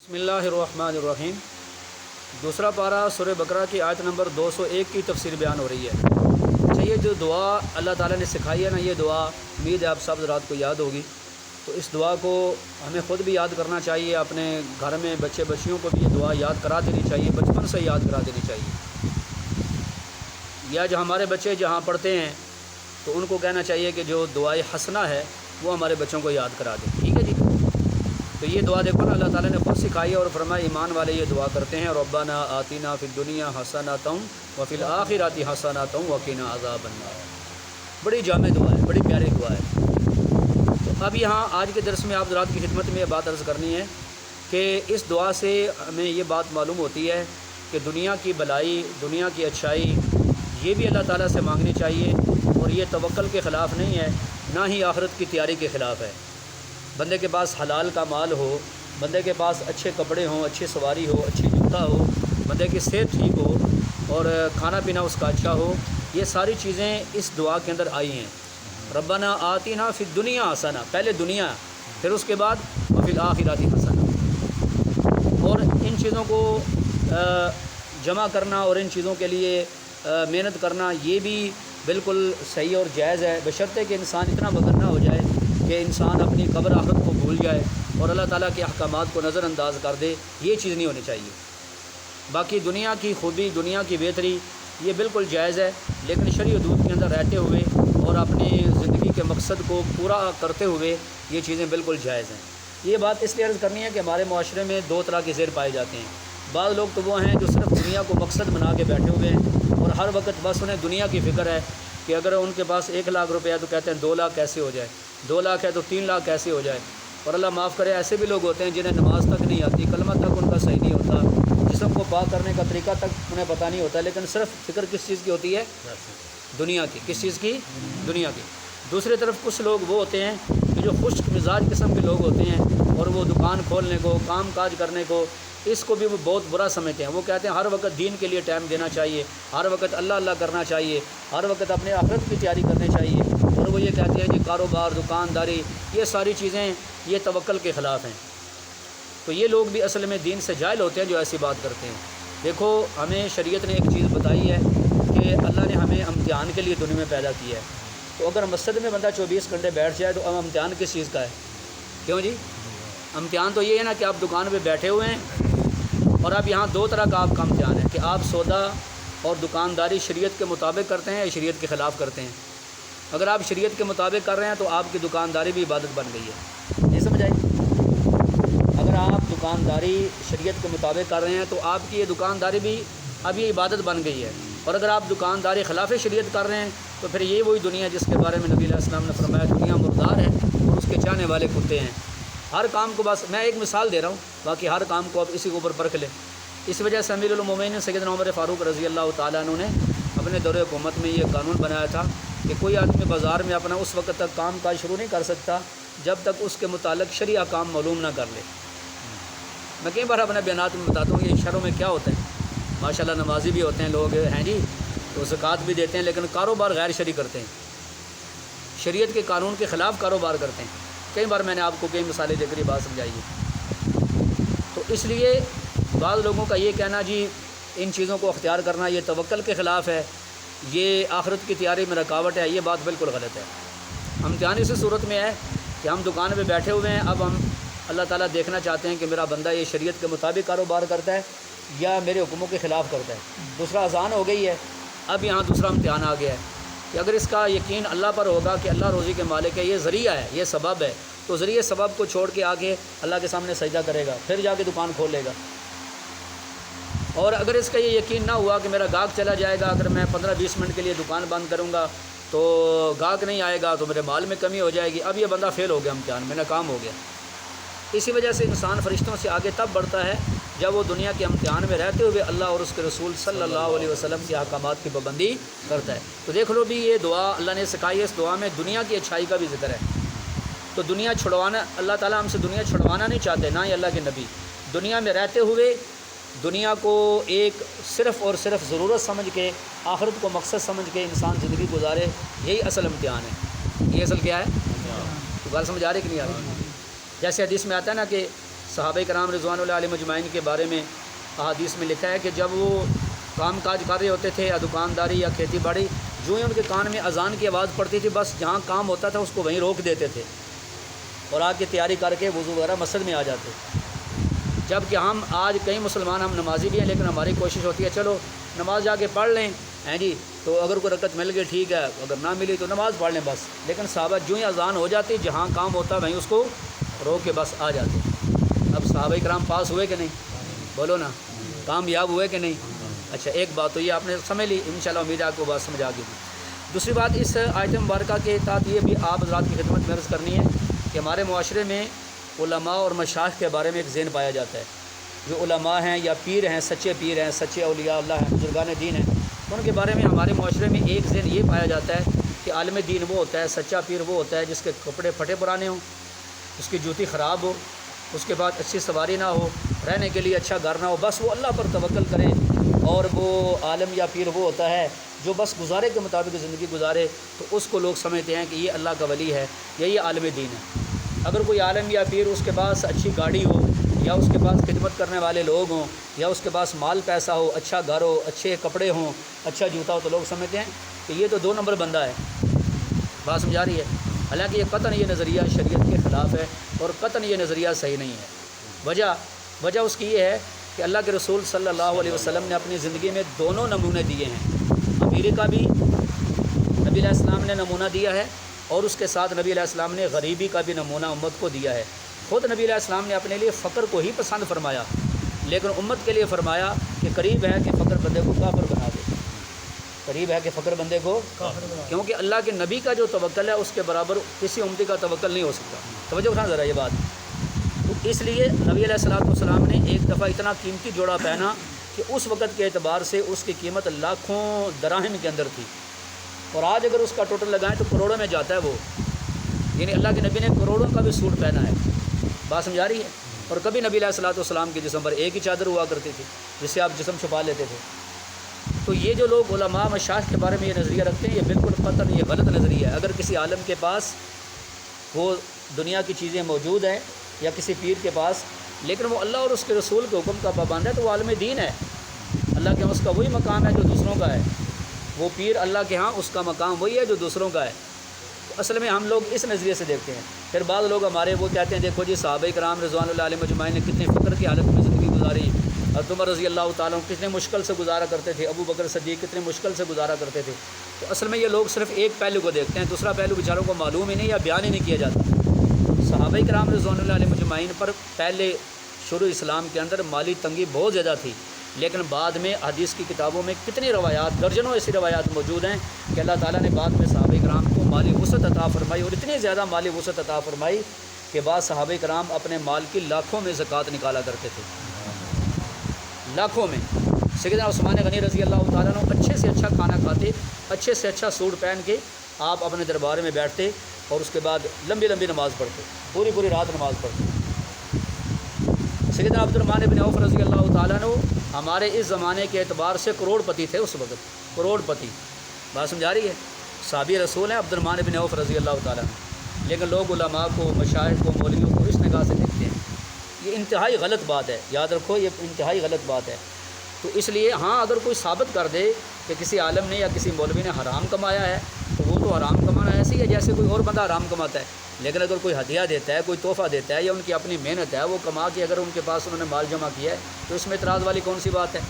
بسم اللہ الرحمن الرحیم۔ دوسرا پارہ سورہ بقرہ کی آیت نمبر 201 کی تفسیر بیان ہو رہی ہے۔ اچھا، یہ جو دعا اللہ تعالیٰ نے سکھائی ہے نا، یہ دعا امید ہے آپ سب حضرات کو یاد ہوگی۔ تو اس دعا کو ہمیں خود بھی یاد کرنا چاہیے، اپنے گھر میں بچے بچیوں کو بھی یہ دعا یاد کرا دینی چاہیے، بچپن سے یاد کرا دینی چاہیے۔ یا جو ہمارے بچے جہاں پڑھتے ہیں تو ان کو کہنا چاہیے کہ جو دعائے حسنہ ہے وہ ہمارے بچوں کو یاد کرا دیں، ٹھیک ہے جی۔ تو یہ دعا دیکھو نا، اللہ تعالیٰ نے خود سکھائی ہے اور فرمایا ایمان والے یہ دعا کرتے ہیں، ربنا آتنا فی الدنیا حسنۃ وفی الآخرۃ حسنۃ وقنا عذاب النار۔ بڑی جامع دعا ہے، بڑی پیاری دعا ہے۔ تو اب یہاں آج کے درس میں آپ حضرات کی خدمت میں یہ بات عرض کرنی ہے کہ اس دعا سے ہمیں یہ بات معلوم ہوتی ہے کہ دنیا کی بھلائی، دنیا کی اچھائی یہ بھی اللہ تعالیٰ سے مانگنی چاہیے، اور یہ توکل کے خلاف نہیں ہے، نہ ہی آخرت کی تیاری کے خلاف ہے۔ بندے کے پاس حلال کا مال ہو، بندے کے پاس اچھے کپڑے ہوں، اچھی سواری ہو، اچھی جوتا ہو، بندے کی صحت ٹھیک ہو اور کھانا پینا اس کا اچھا ہو، یہ ساری چیزیں اس دعا کے اندر آئی ہیں۔ ربنا آتنا فی الدنیا حسنہ، پہلے دنیا، پھر اس کے بعد وفی الآخرۃ حسنہ۔ اور ان چیزوں کو جمع کرنا اور ان چیزوں کے لیے محنت کرنا یہ بھی بالکل صحیح اور جائز ہے، بشرطے کہ انسان اتنا مگن نہ ہو جائے کہ انسان اپنی قبر آخرت کو بھول جائے اور اللہ تعالیٰ کے احکامات کو نظر انداز کر دے، یہ چیز نہیں ہونی چاہیے۔ باقی دنیا کی خوبی، دنیا کی بہتری یہ بالکل جائز ہے، لیکن شرعی حدود کے اندر رہتے ہوئے اور اپنی زندگی کے مقصد کو پورا کرتے ہوئے یہ چیزیں بالکل جائز ہیں۔ یہ بات اس لیے عرض کرنی ہے کہ ہمارے معاشرے میں دو طرح کے زیر پائے جاتے ہیں۔ بعض لوگ تو وہ ہیں جو صرف دنیا کو مقصد بنا کے بیٹھے ہوئے ہیں اور ہر وقت بس انہیں دنیا کی فکر ہے کہ اگر ان کے پاس 1 لاکھ روپے ہے تو کہتے ہیں 2 لاکھ کیسے ہو جائے، 2 لاکھ ہے تو 3 لاکھ کیسے ہو جائے۔ اور اللہ معاف کرے، ایسے بھی لوگ ہوتے ہیں جنہیں نماز تک نہیں آتی، کلمہ تک ان کا صحیح نہیں ہوتا، جسم کو پاک کرنے کا طریقہ تک انہیں پتہ نہیں ہوتا، لیکن صرف فکر کس چیز کی ہوتی ہے؟ دنیا کی۔ کس چیز کی؟ دنیا کی۔ دوسری طرف کچھ لوگ وہ ہوتے ہیں کہ جو خشک مزاج قسم کے لوگ ہوتے ہیں اور وہ دکان کھولنے کو، کام کاج کرنے کو، اس کو بھی وہ بہت برا سمجھتے ہیں۔ وہ کہتے ہیں ہر وقت دین کے لیے ٹائم دینا چاہیے، ہر وقت اللہ اللہ کرنا چاہیے، ہر وقت اپنے آخرت کی تیاری کرنی چاہیے، اور وہ یہ کہتے ہیں کہ کاروبار، دکانداری یہ ساری چیزیں یہ توکل کے خلاف ہیں۔ تو یہ لوگ بھی اصل میں دین سے جاہل ہوتے ہیں جو ایسی بات کرتے ہیں۔ دیکھو، ہمیں شریعت نے ایک چیز بتائی ہے کہ اللہ نے ہمیں امتحان کے لیے دنیا میں پیدا کیا ہے۔ تو اگر مسجد میں بندہ 24 گھنٹے بیٹھ جائے تو اب امتحان کس چیز کا ہے؟ کیوں جی؟ امتحان تو یہ ہے نا کہ آپ دکان پہ بیٹھے ہوئے ہیں اور اب یہاں 2 طرح کا آپ کا امتحان ہے کہ آپ سودا اور دکانداری شریعت کے مطابق کرتے ہیں یا شریعت کے خلاف کرتے ہیں۔ اگر آپ شریعت کے مطابق کر رہے ہیں تو آپ کی دکانداری بھی عبادت بن گئی ہے، نہیں سمجھ آئی؟ اگر آپ دکانداری شریعت کے مطابق کر رہے ہیں تو آپ کی یہ دکانداری بھی اب یہ عبادت بن گئی ہے، اور اگر آپ دکانداری خلاف شریعت کر رہے ہیں تو پھر یہ وہی دنیا جس کے بارے میں نبی علیہ السلام نے فرمایا دنیا مردار ہے اور اس کے چاہنے والے کتے ہیں۔ ہر کام کو، بس میں ایک مثال دے رہا ہوں، باقی ہر کام کو آپ اسی کے اوپر پرکھ لیں۔ اس وجہ سے امیر المومنین سیدنا عمر فاروق رضی اللہ تعالیٰ عنہ نے اپنے دور حکومت میں یہ قانون بنایا تھا کہ کوئی آدمی بازار میں اپنا اس وقت تک کام کاج شروع نہیں کر سکتا جب تک اس کے متعلق شرعی احکام معلوم نہ کر لے۔ میں کئی بار اپنے بیانات میں بتاتا ہوں کہ شہروں میں کیا ہوتا ہے، ماشاء اللہ نمازی بھی ہوتے ہیں لوگ ہیں جی، تو زکوٰۃ بھی دیتے ہیں، لیکن کاروبار غیر شرعی کرتے ہیں، شریعت کے قانون کے خلاف کاروبار کرتے ہیں۔ کئی بار میں نے آپ کو کئی مثالیں دے کر یہ بات سمجھائی ہے۔ تو اس لیے بعض لوگوں کا یہ کہنا جی ان چیزوں کو اختیار کرنا یہ توکل کے خلاف ہے، یہ آخرت کی تیاری میں رکاوٹ ہے، یہ بات بالکل غلط ہے۔ امتحان اسی صورت میں ہے کہ ہم دکان پہ بیٹھے ہوئے ہیں، اب ہم اللہ تعالیٰ دیکھنا چاہتے ہیں کہ میرا بندہ یہ شریعت کے مطابق کاروبار کرتا ہے یا میرے حکموں کے خلاف کرتا ہے۔ دوسرا اذان ہو گئی ہے، اب یہاں دوسرا امتحان آ گیا ہے کہ اگر اس کا یقین اللہ پر ہوگا کہ اللہ روزی کے مالک ہے، یہ ذریعہ ہے، یہ سبب ہے، تو ذریعے سبب کو چھوڑ کے آگے اللہ کے سامنے سجدہ کرے گا، پھر جا کے دکان کھولے گا۔ اور اگر اس کا یہ یقین نہ ہوا کہ میرا گاہک چلا جائے گا، اگر میں 15-20 منٹ کے لیے دکان بند کروں گا تو گاہک نہیں آئے گا تو میرے مال میں کمی ہو جائے گی، اب یہ بندہ فیل ہو گیا، امتحان میں ناکام ہو گیا۔ اسی وجہ سے انسان فرشتوں سے آگے تب بڑھتا ہے جب وہ دنیا کے امتحان میں رہتے ہوئے اللہ اور اس کے رسول صلی اللہ علیہ وسلم کے احکامات کی پابندی کرتا ہے۔ تو دیکھ لو بھی یہ دعا اللہ نے سکھائی ہے، اس دعا میں دنیا کی اچھائی کا بھی ذکر ہے۔ تو دنیا چھڑوانا، اللہ تعالیٰ ہم سے دنیا چھڑوانا نہیں چاہتے، نہ ہی اللہ کے نبی۔ دنیا میں رہتے ہوئے دنیا کو ایک صرف اور صرف ضرورت سمجھ کے، آخرت کو مقصد سمجھ کے انسان زندگی گزارے، یہی اصل امتحان ہے۔ یہ اصل کیا ہے؟ تو بات سمجھ آ رہی کہ نہیں آ رہی؟ جیسے حدیث میں آتا ہے نا کہ صحابہ کرام رضوان اللہ علیہم اجمعین کے بارے میں احادیث میں لکھا ہے کہ جب وہ کام کاج کر رہے ہوتے تھے یا دکانداری یا کھیتی باڑی، جو ہی ان کے کان میں اذان کی آواز پڑتی تھی بس جہاں کام ہوتا تھا اس کو وہیں روک دیتے تھے اور آ کے تیاری کر کے وضو وغیرہ مسجد میں آ جاتے۔ جب کہ ہم آج کئی مسلمان ہم نمازی بھی ہیں، لیکن ہماری کوشش ہوتی ہے چلو نماز جا کے پڑھ لیں ہیں جی، تو اگر کوئی رکعت مل گئی ٹھیک ہے، اگر نہ ملی تو نماز پڑھ لیں بس۔ لیکن صحابہ جو ہی اذان ہو جاتی جہاں کام ہوتا وہیں اس کو روک کے بس آ جاتے۔ اب صحابہ کرام پاس ہوئے کہ نہیں؟ بولو نا، کامیاب ہوئے کہ نہیں؟ اچھا، ایک بات تو یہ آپ نے سمجھ لی، انشاءاللہ امید ہے آپ کو بات سمجھ آ گئی۔ دوسری بات اس آیت مبارکہ کے تحت یہ بھی آپ حضرات کی خدمت میں عرض کرنی ہے کہ ہمارے معاشرے میں علماء اور مشائخ کے بارے میں ایک ذہن پایا جاتا ہے۔ جو علماء ہیں یا پیر ہیں، سچے پیر ہیں، سچے اولیاء اللہ ہیں، بزرگان دین ہیں، تو ان کے بارے میں ہمارے معاشرے میں ایک ذہن یہ پایا جاتا ہے کہ عالم دین وہ ہوتا ہے، سچا پیر وہ ہوتا ہے جس کے کپڑے پھٹے پرانے ہوں، اس کی جوتی خراب ہو، اس کے بعد اچھی سواری نہ ہو، رہنے کے لیے اچھا گھر نہ ہو، بس وہ اللہ پر توکل کرے۔ اور وہ عالم یا پیر وہ ہوتا ہے جو بس گزارے کے مطابق زندگی گزارے، تو اس کو لوگ سمجھتے ہیں کہ یہ اللہ کا ولی ہے، یہی عالم دین ہے۔ اگر کوئی عالم یا پیر اس کے پاس اچھی گاڑی ہو، یا اس کے پاس خدمت کرنے والے لوگ ہوں، یا اس کے پاس مال پیسہ ہو، اچھا گھر ہو، اچھے کپڑے ہوں، اچھا جوتا ہو، تو لوگ سمجھتے ہیں کہ یہ تو 2 نمبر بندہ ہے۔ بات سمجھا رہی ہے؟ حالانکہ یہ قطعاً یہ نظریہ شریعت کے خلاف ہے اور قطعاً یہ نظریہ صحیح نہیں ہے۔ وجہ اس کی یہ ہے کہ اللہ کے رسول صلی اللہ علیہ وسلم نے اپنی زندگی میں دونوں نمونے دیے ہیں۔ امیر کا بھی نبی علیہ السلام نے نمونہ دیا ہے، اور اس کے ساتھ نبی علیہ السلام نے غریبی کا بھی نمونہ امت کو دیا ہے۔ خود نبی علیہ السلام نے اپنے لیے فقر کو ہی پسند فرمایا، لیکن امت کے لیے فرمایا کہ قریب ہے کہ فقر بندے کو کافر بنا دے، قریب ہے کہ فقر بندے کو کافر بنا دے، کیونکہ اللہ کے نبی کا جو توکل ہے اس کے برابر کسی امتی کا توکل نہیں ہو سکتا۔ توجہ اٹھانا ذرا یہ بات۔ تو اس لیے نبی علیہ السلام نے ایک دفعہ اتنا قیمتی جوڑا پہنا کہ اس وقت کے اعتبار سے اس کی قیمت لاکھوں دراہم کے اندر تھی، اور آج اگر اس کا ٹوٹل لگائیں تو کروڑوں میں جاتا ہے وہ، یعنی اللہ کے نبی نے کروڑوں کا بھی سوٹ پہنا ہے۔ بات سمجھا رہی ہے؟ اور کبھی نبی علیہ السلام کے جسم پر ایک ہی چادر ہوا کرتی تھی جس سے آپ جسم چھپا لیتے تھے۔ تو یہ جو لوگ علماء مشائخ کے بارے میں یہ نظریہ رکھتے ہیں یہ بالکل قطعاً یہ غلط نظریہ ہے۔ اگر کسی عالم کے پاس وہ دنیا کی چیزیں موجود ہیں یا کسی پیر کے پاس، لیکن وہ اللہ اور اس کے رسول کے حکم کا پابند ہے، تو وہ عالم دین ہے۔ اللہ کے ہاں اس کا وہی مقام ہے جو دوسروں کا ہے، وہ پیر اللہ کے ہاں اس کا مقام وہی ہے جو دوسروں کا ہے۔ تو اصل میں ہم لوگ اس نظریے سے دیکھتے ہیں۔ پھر بعض لوگ ہمارے وہ کہتے ہیں دیکھو جی صحابہ کرام رضوان اللہ علیہم اجمعین نے کتنے فقر کی حالت میں زندگی گزاری، اور عمر رضی اللہ تعالیٰ کتنے مشکل سے گزارا کرتے تھے، ابو بکر صدیق کتنے مشکل سے گزارا کرتے تھے۔ تو اصل میں یہ لوگ صرف ایک پہلو کو دیکھتے ہیں، دوسرا پہلو بیچاروں کو معلوم ہی نہیں یا بیان ہی نہیں کیا جاتا۔ صحابہ کرام رضوان اللہ علیہم اجمعین پر پہلے شروع اسلام کے اندر مالی تنگی بہت زیادہ تھی، لیکن بعد میں حدیث کی کتابوں میں کتنی روایات، درجنوں ایسی روایات موجود ہیں کہ اللہ تعالیٰ نے بعد میں صحابہ کرام کو مالی وسعت عطا فرمائی، اور اتنی زیادہ مالی وسعت عطا فرمائی کہ بعض صحابہ کرام اپنے مال کی لاکھوں میں زکوٰۃ نکالا کرتے تھے، لاکھوں میں۔ سیدنا عثمان غنی رضی اللہ تعالیٰ عنہ اچھے سے اچھا کھانا کھاتے، اچھے سے اچھا سوٹ پہن کے آپ اپنے دربار میں بیٹھتے، اور اس کے بعد لمبی لمبی نماز پڑھتے، پوری پوری رات نماز پڑھتے۔ سیدنا عبد الرحمن بن عوف رضی اللہ تعالیٰ عنہ ہمارے اس زمانے کے اعتبار سے کروڑ پتی تھے اس وقت، کروڑ پتی۔ بات سمجھا رہی ہے؟ صحابی رسول ہیں عبد الرحمن بن عوف رضی اللہ تعالیٰ عنہ، لیکن لوگ علماء کو، مشائخ کو، مولویوں کو اس نگاہ سے دیکھتے ہیں۔ یہ انتہائی غلط بات ہے، یاد رکھو یہ انتہائی غلط بات ہے۔ تو اس لیے ہاں اگر کوئی ثابت کر دے کہ کسی عالم نے یا کسی مولوی نے حرام کمایا ہے تو وہ تو حرام کمانا ایسے ہی ہے جیسے کوئی اور بندہ حرام کماتا ہے، لیکن اگر کوئی ہدیہ دیتا ہے، کوئی تحفہ دیتا ہے، یا ان کی اپنی محنت ہے وہ کما کے اگر ان کے پاس انہوں نے مال جمع کیا ہے تو اس میں اعتراض والی کون سی بات ہے؟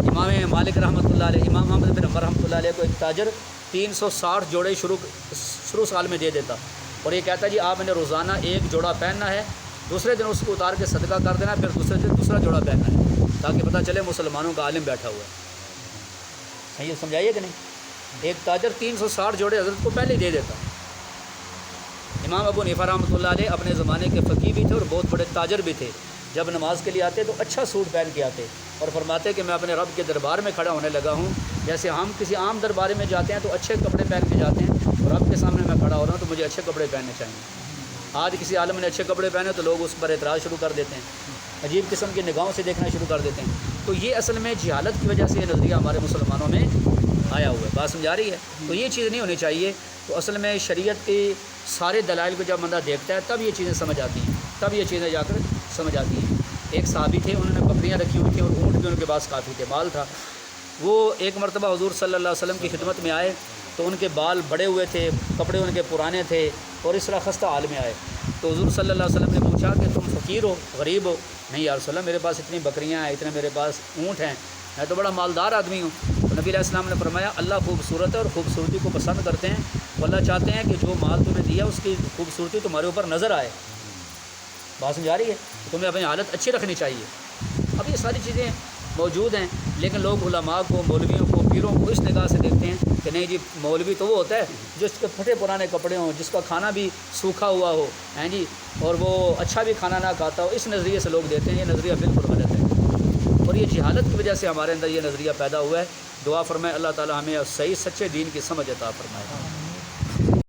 امام مالک رحمۃ اللہ علیہ، امام احمد بن حنبل رحمۃ اللہ علیہ کو ایک تاجر 360 جوڑے شروع سال میں دے دیتا، اور یہ کہتا ہے جی آپ نے روزانہ ایک جوڑا پہننا ہے، دوسرے دن اس کو اتار کے صدقہ کر دینا، پھر دوسرے دن دوسرا جوڑا پہننا ہے، تاکہ پتہ چلے مسلمانوں کا عالم بیٹھا ہوا ہے۔ یہ سمجھائیے کہ نہیں؟ ایک تاجر 360 جوڑے حضرت کو پہلے دے دیتا۔ امام ابو حنیفہ رحمۃ اللہ علیہ اپنے زمانے کے فقیہ بھی تھے اور بہت بڑے تاجر بھی تھے۔ جب نماز کے لیے آتے تو اچھا سوٹ پہن کے آتے اور فرماتے کہ میں اپنے رب کے دربار میں کھڑا ہونے لگا ہوں، جیسے ہم کسی عام دربار میں جاتے ہیں تو اچھے کپڑے پہن کے جاتے ہیں، اور رب کے سامنے میں کھڑا ہو رہا ہوں تو مجھے اچھے کپڑے پہننے چاہیے۔ آج کسی عالم نے اچھے کپڑے پہنے تو لوگ اس پر اعتراض شروع کر دیتے ہیں، عجیب قسم کی نگاہوں سے دیکھنا شروع کر دیتے ہیں۔ تو یہ اصل میں جہالت کی وجہ سے یہ نظریہ ہمارے مسلمانوں میں آیا ہوا ہے۔ بات سمجھا رہی ہے؟ تو یہ چیز نہیں ہونی چاہیے۔ تو اصل میں شریعت کے سارے دلائل کو جب بندہ دیکھتا ہے تب یہ چیزیں سمجھ آتی ہیں۔ تب یہ چیزیں جا کر سمجھ آتی ہیں۔ ایک صحابی تھے، انہوں نے بکریاں رکھی ہوئی تھیں اور اونٹ بھی ان کے پاس کافی تھے، مال تھا۔ وہ ایک مرتبہ حضور صلی اللہ علیہ وسلم کی خدمت میں آئے تو ان کے بال بڑے ہوئے تھے، کپڑے ان کے پرانے تھے اور اس طرح خستہ حال میں آئے۔ تو حضور صلی اللہ علیہ وسلم نے پوچھا کہ تم فقیر ہو، غریب ہو؟ نہیں یا رسول اللہ، میرے پاس اتنی بکریاں ہیں، اتنے میرے پاس اونٹ ہیں، میں تو بڑا مالدار آدمی ہوں۔ تو نبی علیہ السلام نے فرمایا اللہ خوبصورت ہے اور خوبصورتی کو پسند کرتے ہیں، وہ اللہ چاہتے ہیں کہ جو مال تمہیں دیا اس کی خوبصورتی تمہارے اوپر نظر آئے۔ بات سمجھ آ رہی ہے؟ تمہیں اپنی حالت اچھی رکھنی چاہیے۔ اب یہ ساری چیزیں موجود ہیں، لیکن لوگ علماء کو، مولویوں کو، پیروں کو اس نگاہ سے دیکھتے ہیں کہ نہیں جی مولوی تو وہ ہوتا ہے جس کے پھٹے پرانے کپڑے ہوں، جس کا کھانا بھی سوکھا ہوا ہو، ہیں جی، اور وہ اچھا بھی کھانا نہ کھاتا ہو۔ اس نظریے سے لوگ دیتے ہیں، یہ نظریہ بالکل غلط ہے، اور یہ جہالت کی وجہ سے ہمارے اندر یہ نظریہ پیدا ہوا ہے۔ دعا فرمائے اللہ تعالی ہمیں صحیح سچے دین کی سمجھ عطا فرمائے۔